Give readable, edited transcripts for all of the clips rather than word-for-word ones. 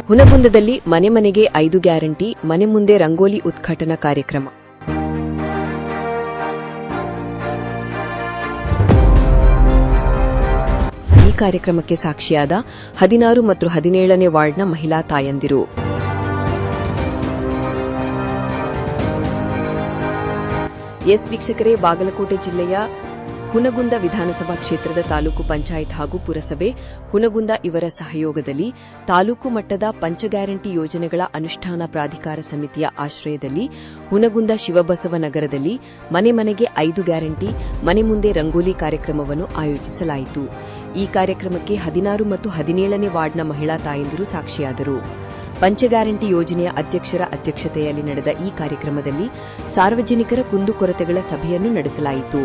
ಹುನಗುಂದದಲ್ಲಿ ಮನೆ ಮನೆಗೆ 5 ಗ್ಯಾರಂಟಿ, ಮನೆ ಮುಂದೆ ರಂಗೋಲಿ ಉದ್ಘಾಟನಾ ಕಾರ್ಯಕ್ರಮ. ಈ ಕಾರ್ಯಕ್ರಮಕ್ಕೆ ಸಾಕ್ಷಿಯಾದ 16 ಮತ್ತು 17ನೇ ವಾರ್ಡ್ನ ಮಹಿಳಾ ತಾಯಂದಿರು. ವೀಕ್ಷಕರೇ, ಬಾಗಲಕೋಟೆ ಜಿಲ್ಲೆಯ ಹುನಗುಂದ ವಿಧಾನಸಭಾ ಕ್ಷೇತ್ರದ ತಾಲೂಕು ಪಂಚಾಯತ್ ಹಾಗೂ ಪುರಸಭೆ ಹುನಗುಂದ ಇವರ ಸಹಯೋಗದಲ್ಲಿ ತಾಲೂಕು ಮಟ್ಟದ ಪಂಚ ಗ್ಯಾರಂಟಿ ಯೋಜನೆಗಳ ಅನುಷ್ಠಾನ ಪ್ರಾಧಿಕಾರ ಸಮಿತಿಯ ಆಶ್ರಯದಲ್ಲಿ ಹುನಗುಂದ ಶಿವಬಸವ ನಗರದಲ್ಲಿ ಮನೆ ಮನೆಗೆ 5 ಗ್ಯಾರಂಟಿ, ಮನೆ ಮುಂದೆ ರಂಗೋಲಿ ಕಾರ್ಯಕ್ರಮವನ್ನು ಆಯೋಜಿಸಲಾಯಿತು. ಈ ಕಾರ್ಯಕ್ರಮಕ್ಕೆ 16 ಮತ್ತು 17ನೇ ವಾರ್ಡ್ನ ಮಹಿಳಾ ತಾಯಂದಿರು ಸಾಕ್ಷಿಯಾದರು. ಪಂಚ ಗ್ಯಾರಂಟಿ ಯೋಜನೆಯ ಅಧ್ಯಕ್ಷರ ಅಧ್ಯಕ್ಷತೆಯಲ್ಲಿ ನಡೆದ ಈ ಕಾರ್ಯಕ್ರಮದಲ್ಲಿ ಸಾರ್ವಜನಿಕರ ಕುಂದುಕೊರತೆಗಳ ಸಭೆಯನ್ನು ನಡೆಸಲಾಯಿತು.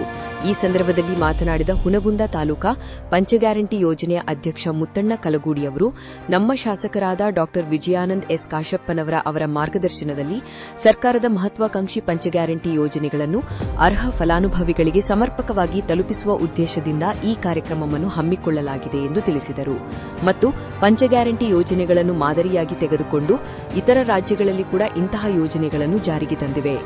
ಈ ಸಂದರ್ಭದಲ್ಲಿ ಮಾತನಾಡಿದ ಹುನಗುಂದ ತಾಲೂಕಾ ಪಂಚ ಗ್ಯಾರಂಟಿ ಯೋಜನೆಯ ಅಧ್ಯಕ್ಷ ಮುತ್ತಣ್ಣ ಕಲಗೂಡಿಯವರು, ನಮ್ಮ ಶಾಸಕರಾದ ಡಾ ವಿಜಯಾನಂದ್ ಎಸ್ ಕಾಶಪ್ಪನವರ ಅವರ ಮಾರ್ಗದರ್ಶನದಲ್ಲಿ ಸರ್ಕಾರದ ಮಹತ್ವಾಕಾಂಕ್ಷಿ ಪಂಚ ಗ್ಯಾರಂಟಿ ಯೋಜನೆಗಳನ್ನು ಅರ್ಹ ಫಲಾನುಭವಿಗಳಿಗೆ ಸಮರ್ಪಕವಾಗಿ ತಲುಪಿಸುವ ಉದ್ದೇಶದಿಂದ ಈ ಕಾರ್ಯಕ್ರಮವನ್ನು ಹಮ್ಮಿಕೊಳ್ಳಲಾಗಿದೆ ಎಂದು ತಿಳಿಸಿದರು. ಮತ್ತು ಪಂಚ ಗ್ಯಾರಂಟಿ ಯೋಜನೆಗಳನ್ನು ಮಾದರಿಯಾಗಿ ತೆಗೆದುಕೊಂಡು ಇತರ ರಾಜ್ಯಗಳಲ್ಲಿ ಕೂಡ ಇಂತಹ ಯೋಜನೆಗಳನ್ನು ಜಾರಿಗೆ ತಂದಿವೆ.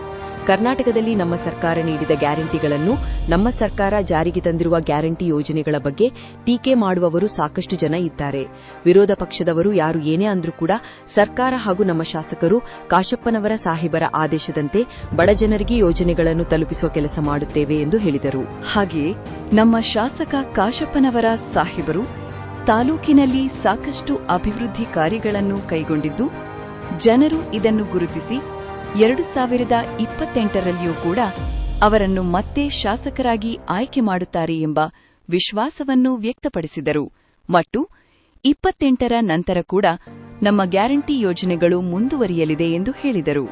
ಕರ್ನಾಟಕದಲ್ಲಿ ನಮ್ಮ ಸರ್ಕಾರ ನೀಡಿದ ಗ್ಯಾರಂಟಿಗಳನ್ನು, ನಮ್ಮ ಸರ್ಕಾರ ಜಾರಿಗೆ ತಂದಿರುವ ಗ್ಯಾರಂಟಿ ಯೋಜನೆಗಳ ಬಗ್ಗೆ ಟೀಕೆ ಮಾಡುವವರು ಸಾಕಷ್ಟು ಜನ ಇದ್ದಾರೆ. ವಿರೋಧ ಪಕ್ಷದವರು ಯಾರು ಏನೇ ಅಂದ್ರೂ ಕೂಡ ಸರ್ಕಾರ ಹಾಗೂ ನಮ್ಮ ಶಾಸಕರು ಕಾಶಪ್ಪನವರ ಸಾಹೇಬರ ಆದೇಶದಂತೆ ಬಡಜನರಿಗೆ ಯೋಜನೆಗಳನ್ನು ತಲುಪಿಸುವ ಕೆಲಸ ಮಾಡುತ್ತೇವೆ ಎಂದು ಹೇಳಿದರು. ಹಾಗೆಯೇ ನಮ್ಮ ಶಾಸಕ ಕಾಶಪ್ಪನವರ ಸಾಹೇಬರು ತಾಲೂಕಿನಲ್ಲಿ ಸಾಕಷ್ಟು ಅಭಿವೃದ್ಧಿ ಕಾರ್ಯಗಳನ್ನು ಕೈಗೊಂಡಿದ್ದು, ಜನರು ಇದನ್ನು ಗುರುತಿಸಿ 2028ರಲ್ಲಿಯೂ ಕೂಡ ಅವರನ್ನು ಮತ್ತೆ ಶಾಸಕರಾಗಿ ಆಯ್ಕೆ ಮಾಡುತ್ತಾರೆ ಎಂಬ ವಿಶ್ವಾಸವನ್ನು ವ್ಯಕ್ತಪಡಿಸಿದರು. ಮತ್ತು 28ರ ನಂತರ ಕೂಡ ನಮ್ಮ ಗ್ಯಾರಂಟಿ ಯೋಜನೆಗಳು ಮುಂದುವರಿಯಲಿದೆ ಎಂದು ಹೇಳಿದರು.